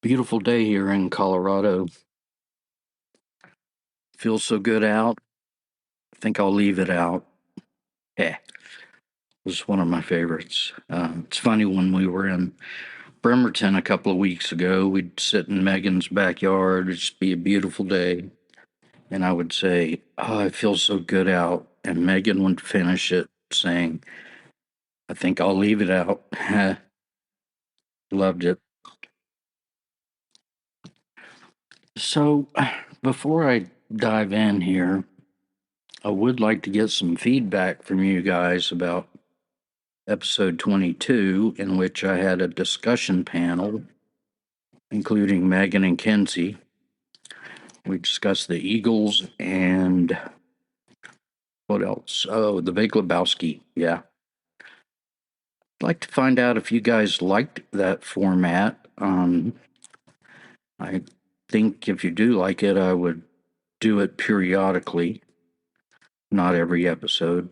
Beautiful day here in Colorado. Feels so good out. I think I'll leave it out. Yeah, it was one of my favorites. It's funny, when we were in Bremerton a couple of weeks ago, we'd sit in Megan's backyard. It'd just be a beautiful day. And I would say, "Oh, it feels so good out." And Megan would finish it saying, "I think I'll leave it out." Loved it. So, before I dive in here, I would like to get some feedback from you guys about episode 22, in which I had a discussion panel, including Megan and Kenzie. We discussed the Eagles and what else? Oh, the Big Lebowski. Yeah. I'd like to find out if you guys liked that format. I think if you do like it, I would do it periodically, not every episode.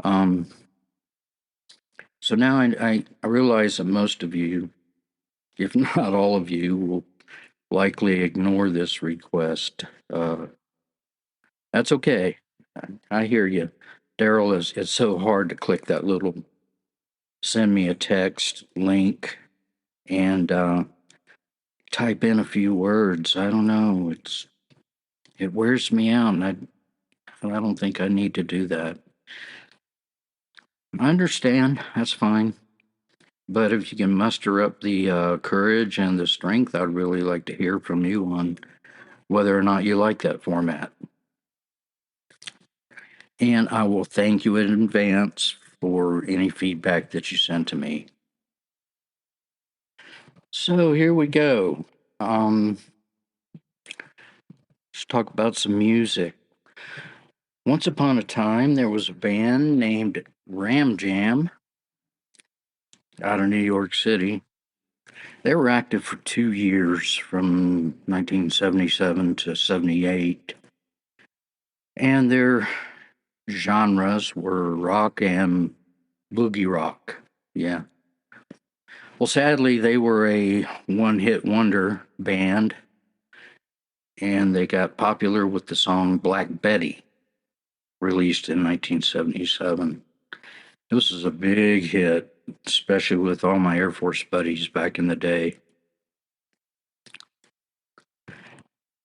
Um, so now I realize that most of you, if not all of you, will likely ignore this request. That's okay. I hear you. Daryl, it's so hard to click that little send me a text link and type in a few words. I don't know. It wears me out, and I don't think I need to do that. I understand. That's fine. But if you can muster up the courage and the strength, I'd really like to hear from you on whether or not you like that format. And I will thank you in advance for any feedback that you send to me. So here we go. Let's talk about some music. Once upon a time, there was a band named Ram Jam out of New York City. They were active for 2 years, from 1977 to 78. And their genres were rock and boogie rock. Yeah. Well, sadly, they were a one-hit wonder band, and they got popular with the song Black Betty, released in 1977. This was a big hit, especially with all my Air Force buddies back in the day.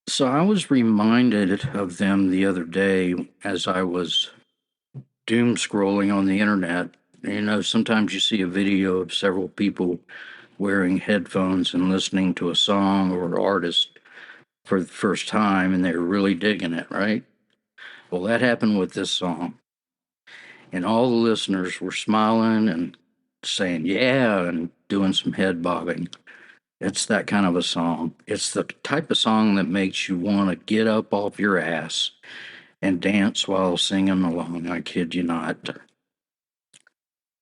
So I was reminded of them the other day as I was doom scrolling on the internet. You know, sometimes you see a video of several people wearing headphones and listening to a song or artist for the first time, and they're really digging it, right? Well, that happened with this song. And all the listeners were smiling and saying, yeah, and doing some head bobbing. It's that kind of a song. It's the type of song that makes you want to get up off your ass and dance while singing along. I kid you not.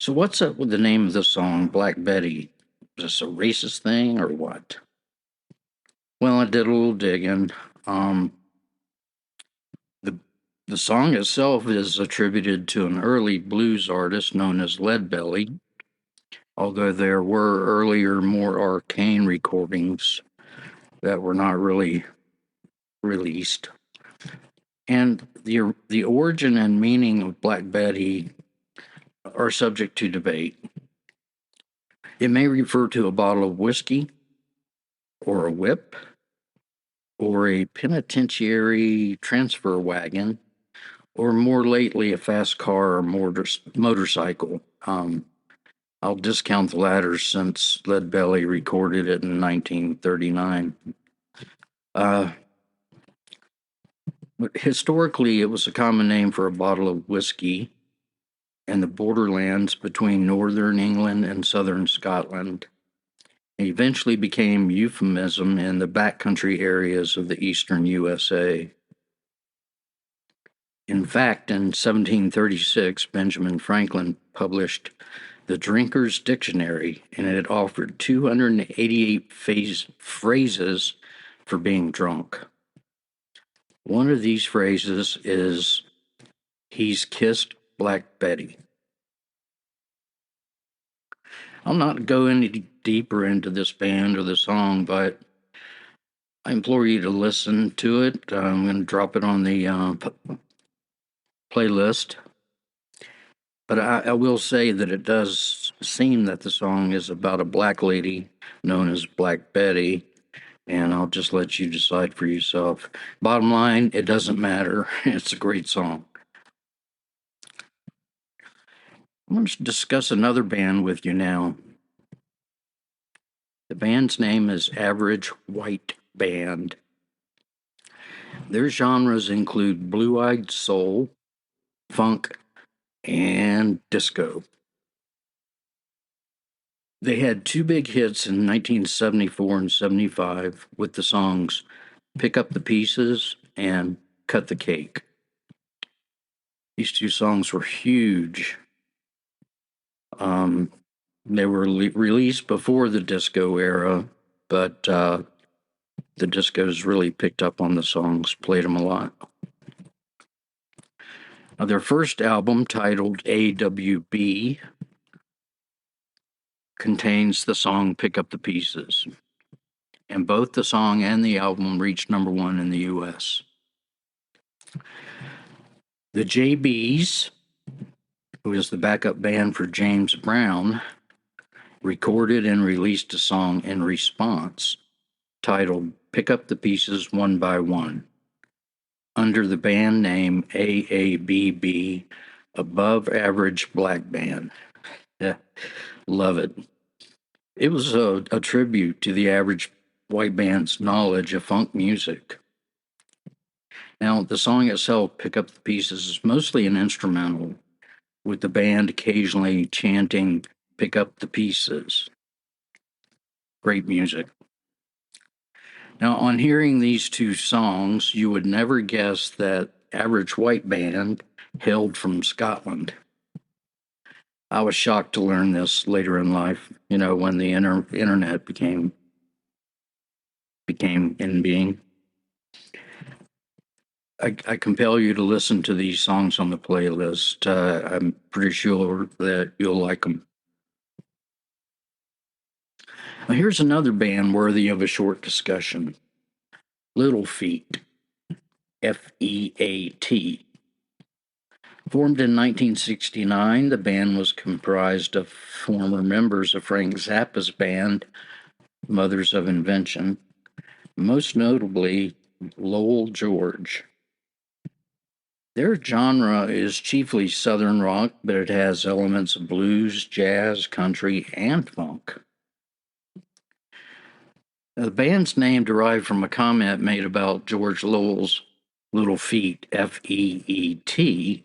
So, what's up with the name of the song, Black Betty? Is this a racist thing or what? Well, I did a little digging. Um, the the song itself is attributed to an early blues artist known as Leadbelly, although there were earlier, more arcane recordings that were not really released. And the origin and meaning of Black Betty are subject to debate. It may refer to a bottle of whiskey, or a whip, or a penitentiary transfer wagon, or more lately, a fast car or motorcycle. I'll discount the latter since Leadbelly recorded it in 1939. But historically, it was a common name for a bottle of whiskey in the borderlands between northern England and southern Scotland. It eventually became euphemism in the backcountry areas of the eastern USA. In fact, in 1736, Benjamin Franklin published the Drinker's Dictionary, and it offered 288 phrases for being drunk. One of these phrases is, "He's kissed Black Betty." I'll not go deeper into this band or the song, but I implore you to listen to it. I'm going to drop it on the playlist. But I will say that it does seem that the song is about a black lady known as Black Betty, and I'll just let you decide for yourself. Bottom line, it doesn't matter. It's a great song. I want to discuss another band with you now. The band's name is Average White Band. Their genres include blue-eyed soul, funk, and disco. They had two big hits in 1974 and 75 with the songs Pick Up the Pieces and Cut the Cake. These two songs were huge. They were released before the disco era, but the discos really picked up on the songs, played them a lot. Their first album, titled AWB, contains the song Pick Up the Pieces, and both the song and the album reached #1 in the US. The JBs, who is the backup band for James Brown, recorded and released a song in response titled Pick Up the Pieces One by One under the band name AABB, Above Average Black Band. Yeah, love it. It was a tribute to the Average White Band's knowledge of funk music. Now, the song itself, Pick Up the Pieces, is mostly an instrumental, with the band occasionally chanting, Pick Up the Pieces. Great music. Now, on hearing these two songs, you would never guess that Average White Band hailed from Scotland. I was shocked to learn this later in life, when the internet became in being. I compel you to listen to these songs on the playlist. I'm pretty sure that you'll like them. Now, here's another band worthy of a short discussion. Little Feat, FEAT. Formed in 1969, the band was comprised of former members of Frank Zappa's band, Mothers of Invention, most notably Lowell George. Their genre is chiefly Southern rock, but it has elements of blues, jazz, country, and funk. The band's name derived from a comment made about George Lowell's Little Feat, FEET,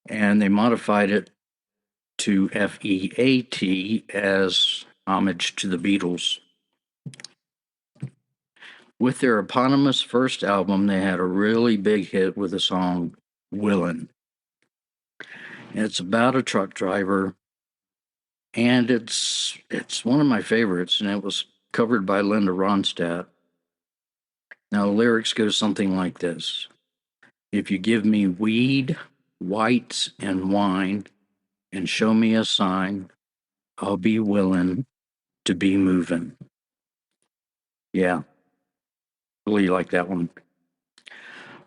and they modified it to FEAT as homage to the Beatles. With their eponymous first album, they had a really big hit with the song Willin'. It's about a truck driver, and it's one of my favorites, and it was covered by Linda Ronstadt. Now, the lyrics go something like this. If you give me weed, whites, and wine, and show me a sign, I'll be willing to be moving. Yeah, really like that one.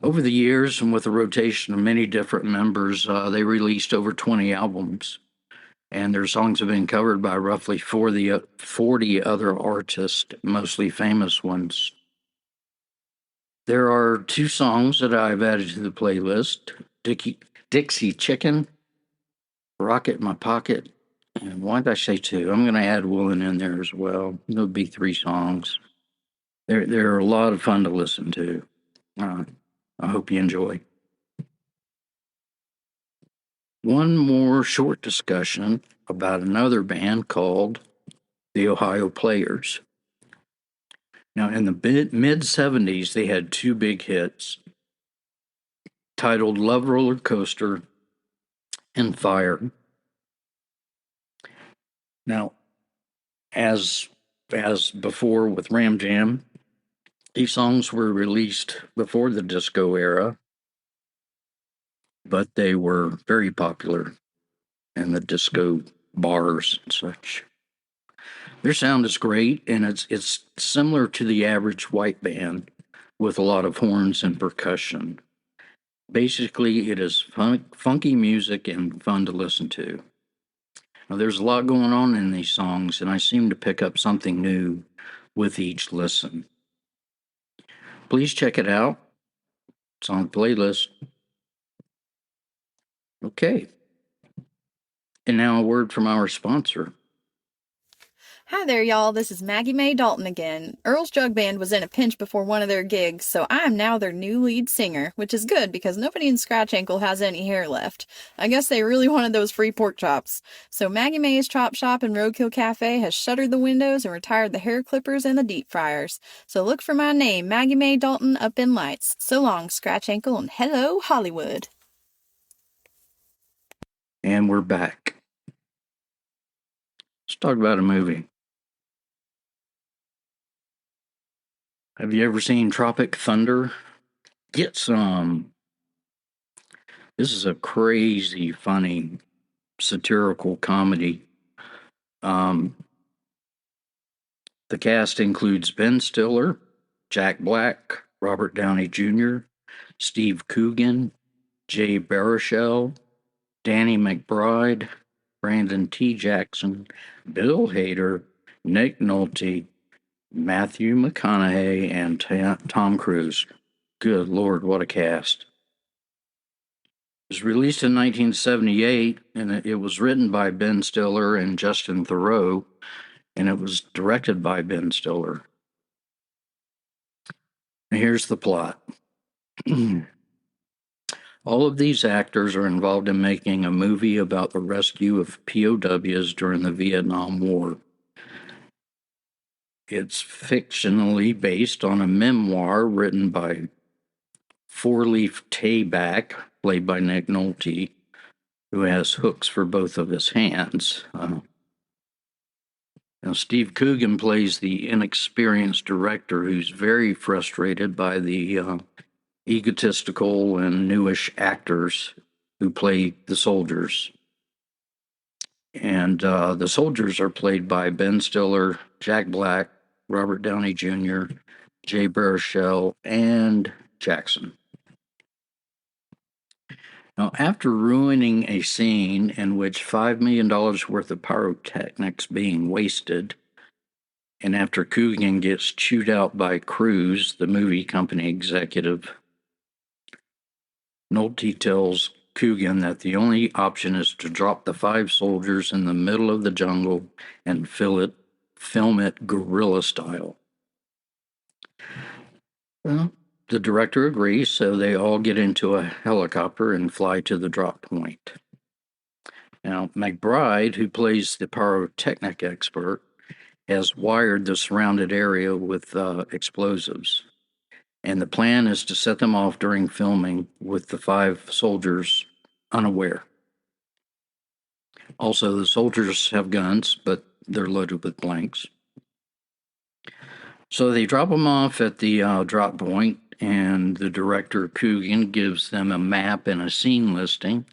Over the years, and with a rotation of many different members, they released over 20 albums, and their songs have been covered by roughly 40 other artists, mostly famous ones. There are two songs that I've added to the playlist, Dixie Chicken, Rocket in My Pocket, and why did I say two? I'm going to add Willin' in there as well. There'll be 3 songs. They're a lot of fun to listen to. I hope you enjoy. One more short discussion about another band called the Ohio Players. Now, in the mid-70s, they had 2 big hits titled Love Roller Coaster and Fire. Now, as before with Ram Jam, these songs were released before the disco era, but they were very popular in the disco bars and such. Their sound is great, and it's similar to the average white band with a lot of horns and percussion. Basically, it is funky music and fun to listen to. Now, there's a lot going on in these songs, and I seem to pick up something new with each listen. Please check it out. It's on the playlist. Okay. And now a word from our sponsor. Hi there, y'all. This is Maggie Mae Dalton again. Earl's Jug Band was in a pinch before one of their gigs, so I am now their new lead singer, which is good because nobody in Scratch Ankle has any hair left. I guess they really wanted those free pork chops. So Maggie Mae's Chop Shop and Roadkill Cafe has shuttered the windows and retired the hair clippers and the deep fryers. So look for my name, Maggie Mae Dalton, up in lights. So long, Scratch Ankle, and hello, Hollywood. And we're back. Let's talk about a movie. Have you ever seen Tropic Thunder? Get some. This is a crazy, funny, satirical comedy. The cast includes Ben Stiller, Jack Black, Robert Downey Jr., Steve Coogan, Jay Baruchel, Danny McBride, Brandon T. Jackson, Bill Hader, Nick Nolte, Matthew McConaughey, and Tom Cruise. Good Lord, what a cast. It was released in 1978, and it was written by Ben Stiller and Justin Theroux, and it was directed by Ben Stiller. And here's the plot. All of these actors are involved in making a movie about the rescue of POWs during the Vietnam War. It's fictionally based on a memoir written by Four-Leaf Tayback, played by Nick Nolte, who has hooks for both of his hands. Now, Steve Coogan plays the inexperienced director who's very frustrated by the egotistical and newish actors who play the soldiers. And the soldiers are played by Ben Stiller, Jack Black, Robert Downey Jr., Jay Baruchel, and Jackson. Now, after ruining a scene in which $5 million worth of pyrotechnics being wasted, and after Coogan gets chewed out by Cruise, the movie company executive, Nolte tells Coogan that the only option is to drop the 5 soldiers in the middle of the jungle and film it guerrilla style. Well, the director agrees, so they all get into a helicopter and fly to the drop point. Now, McBride, who plays the pyrotechnic expert, has wired the surrounded area with explosives. And the plan is to set them off during filming with the 5 soldiers unaware. Also, the soldiers have guns, but they're loaded with blanks. So they drop them off at the drop point, and the director, Coogan, gives them a map and a scene listing.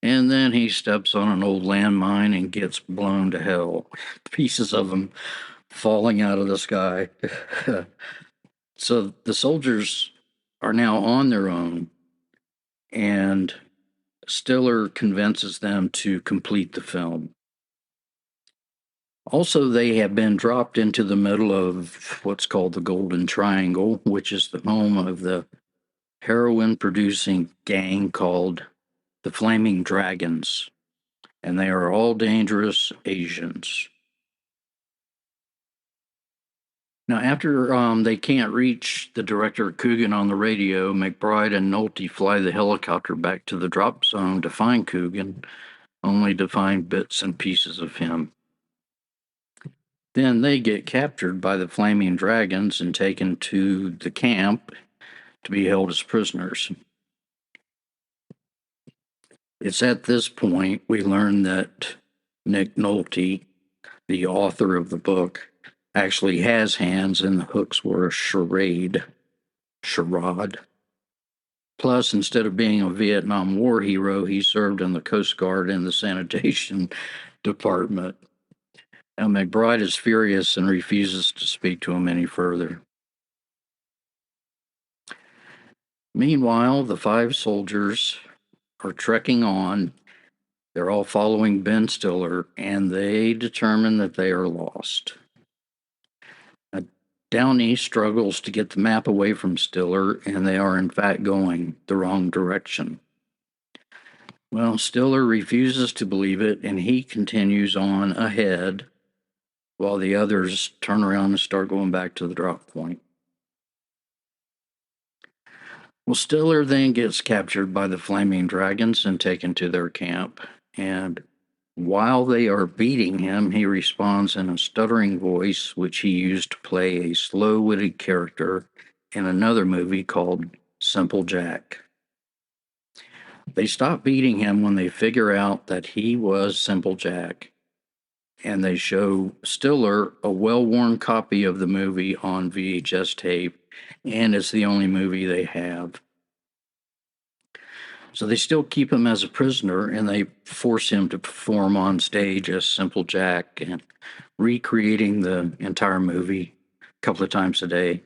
And then he steps on an old landmine and gets blown to hell. Pieces of them falling out of the sky. So the soldiers are now on their own, and Stiller convinces them to complete the film. Also, they have been dropped into the middle of what's called the Golden Triangle, which is the home of the heroin-producing gang called the Flaming Dragons, and they are all dangerous Asians. Now, after they can't reach the director Coogan on the radio, McBride and Nolte fly the helicopter back to the drop zone to find Coogan, only to find bits and pieces of him. Then they get captured by the Flaming Dragons and taken to the camp to be held as prisoners. It's at this point we learn that Nick Nolte, the author of the book, actually has hands, and the hooks were a charade. Plus, instead of being a Vietnam War hero, he served in the Coast Guard and the sanitation department. Now, McBride is furious and refuses to speak to him any further. Meanwhile, the 5 soldiers are trekking on. They're all following Ben Stiller, and they determine that they are lost. Downey struggles to get the map away from Stiller, and they are in fact going the wrong direction. Well, Stiller refuses to believe it, and he continues on ahead while the others turn around and start going back to the drop point. Well, Stiller then gets captured by the Flaming Dragons and taken to their camp, and while they are beating him, he responds in a stuttering voice, which he used to play a slow-witted character in another movie called Simple Jack. They stop beating him when they figure out that he was Simple Jack, and they show Stiller a well-worn copy of the movie on VHS tape, and it's the only movie they have. So they still keep him as a prisoner, and they force him to perform on stage as Simple Jack, and recreating the entire movie a couple of times a day.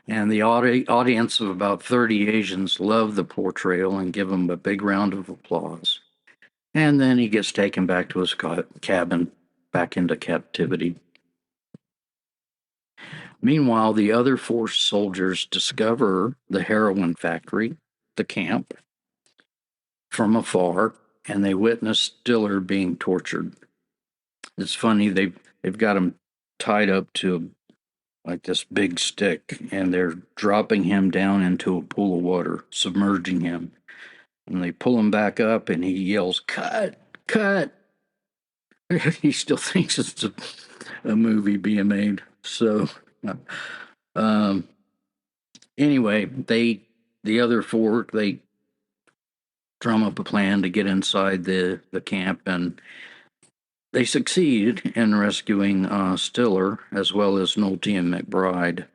And the audience of about 30 Asians love the portrayal and give him a big round of applause. And then he gets taken back to his cabin, back into captivity. Meanwhile, the other 4 soldiers discover the heroin factory, the camp, from afar, and they witness Stiller being tortured. It's funny, they've got him tied up to like this big stick, and they're dropping him down into a pool of water, submerging him. And they pull him back up, and he yells, "Cut! Cut!" He still thinks it's a movie being made. So, um, anyway, the other 4, they drum up a plan to get inside the camp, and they succeed in rescuing Stiller as well as Nolte and McBride.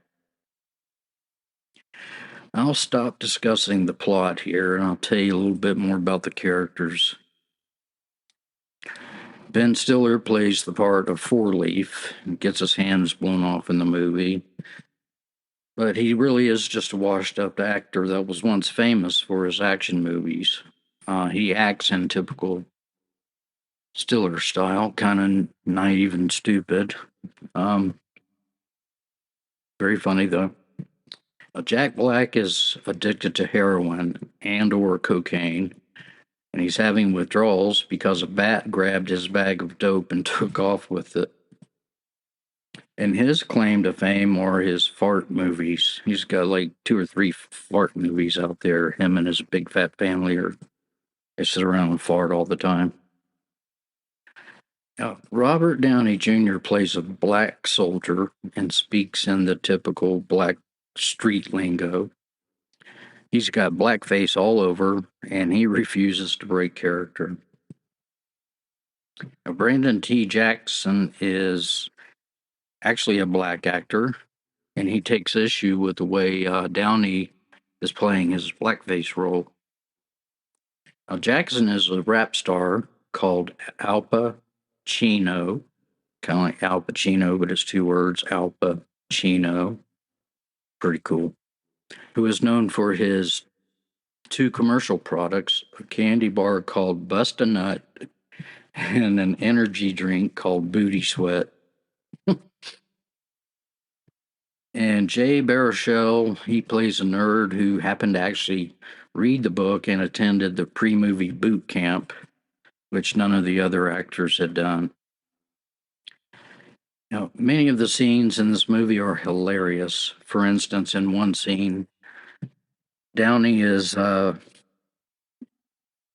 I'll stop discussing the plot here, and I'll tell you a little bit more about the characters. Ben Stiller plays the part of Four Leaf and gets his hands blown off in the movie. But he really is just a washed-up actor that was once famous for his action movies. He acts in typical Stiller style, kind of naive and stupid. Very funny, though. Jack Black is addicted to heroin and/or cocaine, and he's having withdrawals because a bat grabbed his bag of dope and took off with it. And his claim to fame are his fart movies. He's got like 2 or 3 fart movies out there. Him and his big fat family they sit around and fart all the time. Robert Downey Jr. plays a black soldier and speaks in the typical black street lingo. He's got blackface all over, and he refuses to break character. Now, Brandon T. Jackson is actually a black actor, and he takes issue with the way Downey is playing his blackface role. Now, Jackson is a rap star called Al Pacino, kind of like Al Pacino, but it's 2 words, Al Pacino. Pretty cool. Who is known for his 2 commercial products, a candy bar called Bust a Nut and an energy drink called Booty Sweat. And Jay Baruchel, he plays a nerd who happened to actually read the book and attended the pre-movie boot camp, which none of the other actors had done. Now, many of the scenes in this movie are hilarious. For instance, in one scene, Downey is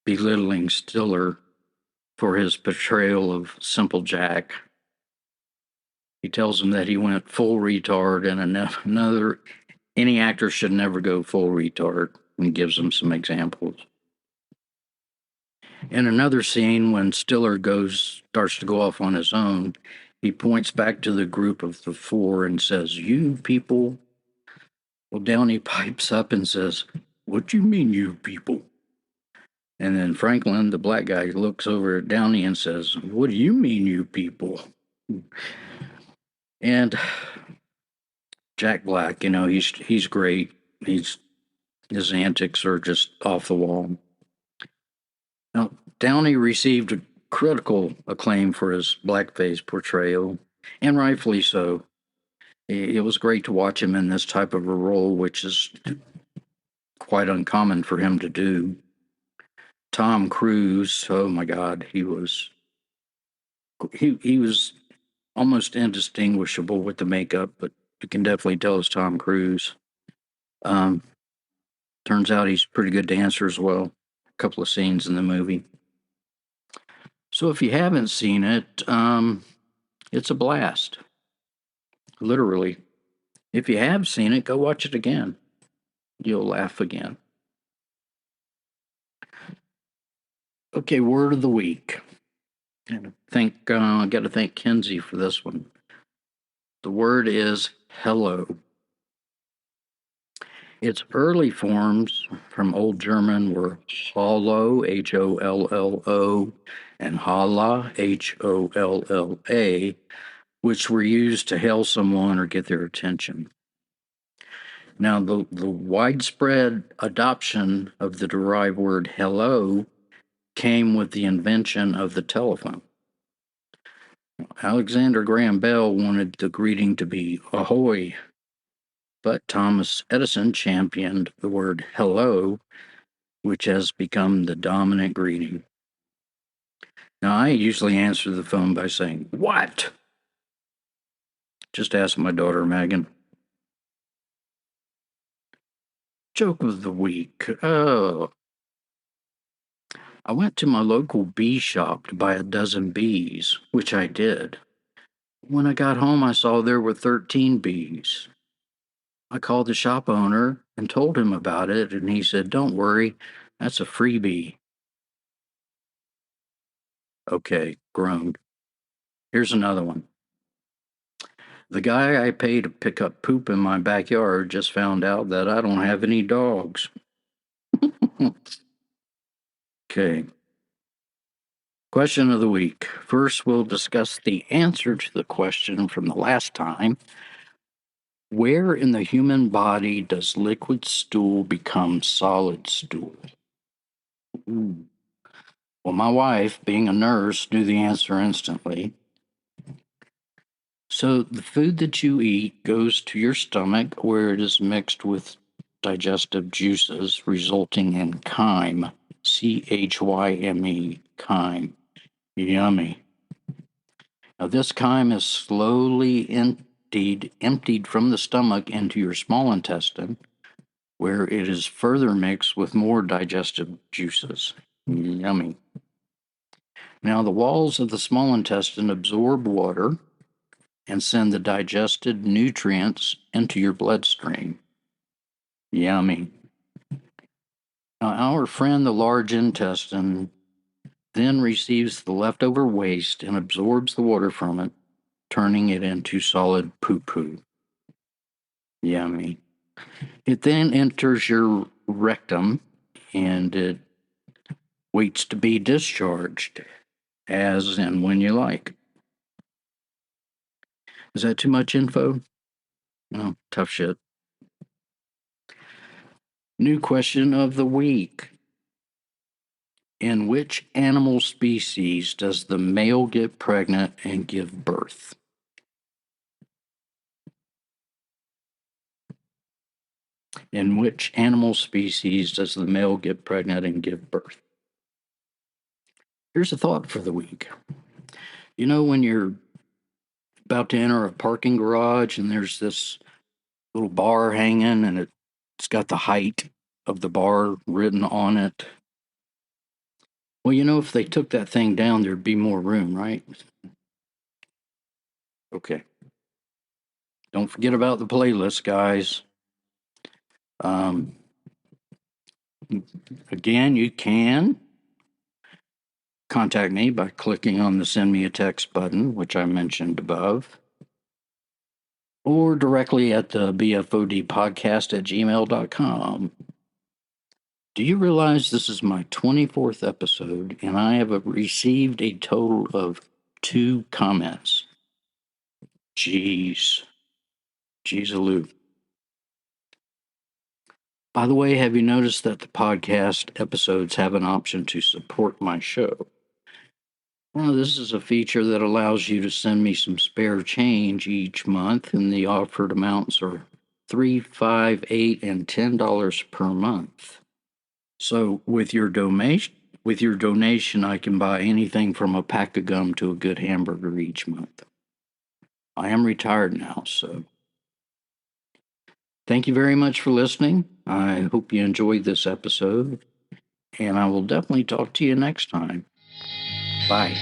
belittling Stiller for his portrayal of Simple Jack. He tells him that he went full retard, and any actor should never go full retard, and gives him some examples. In another scene, when Stiller starts to go off on his own, he points back to the group of the 4 and says, "You people." Well, Downey pipes up and says, "What do you mean, you people?" And then Franklin, the black guy, looks over at Downey and says, "What do you mean, you people?" And Jack Black, he's great. His antics are just off the wall. Now, Downey received critical acclaim for his blackface portrayal, and rightfully so. It was great to watch him in this type of a role, which is quite uncommon for him to do. Tom Cruise, oh my God, he was almost indistinguishable with the makeup, but you can definitely tell it's Tom Cruise. Um, Turns out he's a pretty good dancer as well. A couple of scenes in the movie. So if you haven't seen it, it's a blast. Literally. If you have seen it, go watch it again. You'll laugh again. Okay, word of the week. And I got to thank Kenzie for this one. The word is hello. Its early forms from Old German were hollo, Hollo, and holla, Holla, which were used to hail someone or get their attention. Now, the widespread adoption of the derived word hello came with the invention of the telephone. Alexander Graham Bell wanted the greeting to be ahoy, but Thomas Edison championed the word hello, which has become the dominant greeting. Now, I usually answer the phone by saying, "What?" Just ask my daughter, Megan. Joke of the week. Oh, I went to my local bee shop to buy a dozen bees, which I did. When I got home, I saw there were 13 bees. I called the shop owner and told him about it, and he said, "Don't worry, that's a freebie." Okay, groaned. Here's another one. The guy I pay to pick up poop in my backyard just found out that I don't have any dogs. Okay. Question of the week. First, we'll discuss the answer to the question from the last time. Where in the human body does liquid stool become solid stool? Ooh. Well, my wife, being a nurse, knew the answer instantly. So, the food that you eat goes to your stomach where it is mixed with digestive juices, resulting in chyme. Chyme, chyme. Yummy. Now, this chyme is slowly emptied from the stomach into your small intestine, where it is further mixed with more digestive juices. Yummy. Now, the walls of the small intestine absorb water and send the digested nutrients into your bloodstream. Yummy. Now, our friend, the large intestine, then receives the leftover waste and absorbs the water from it, turning it into solid poo-poo. Yummy. It then enters your rectum and it waits to be discharged as and when you like. Is that too much info? No, tough shit. New question of the week. In which animal species does the male get pregnant and give birth? In which animal species does the male get pregnant and give birth? Here's a thought for the week. You know, when you're about to enter a parking garage and there's this little bar hanging and it's got the height of the bar written on it. Well, if they took that thing down, there'd be more room, right? Okay. Don't forget about the playlist, guys. Again, you can contact me by clicking on the send me a text button, which I mentioned above, or directly at the BFOD podcast at gmail.com. Do you realize this is my 24th episode and I have received a total of 2 comments? Jeez. Jeez-a-loo. By the way, have you noticed that the podcast episodes have an option to support my show? Well, this is a feature that allows you to send me some spare change each month, and the offered amounts are $3, $5, $8, and $10 per month. So with your donation, I can buy anything from a pack of gum to a good hamburger each month. I am retired now, so thank you very much for listening. I hope you enjoyed this episode, and I will definitely talk to you next time. Bye.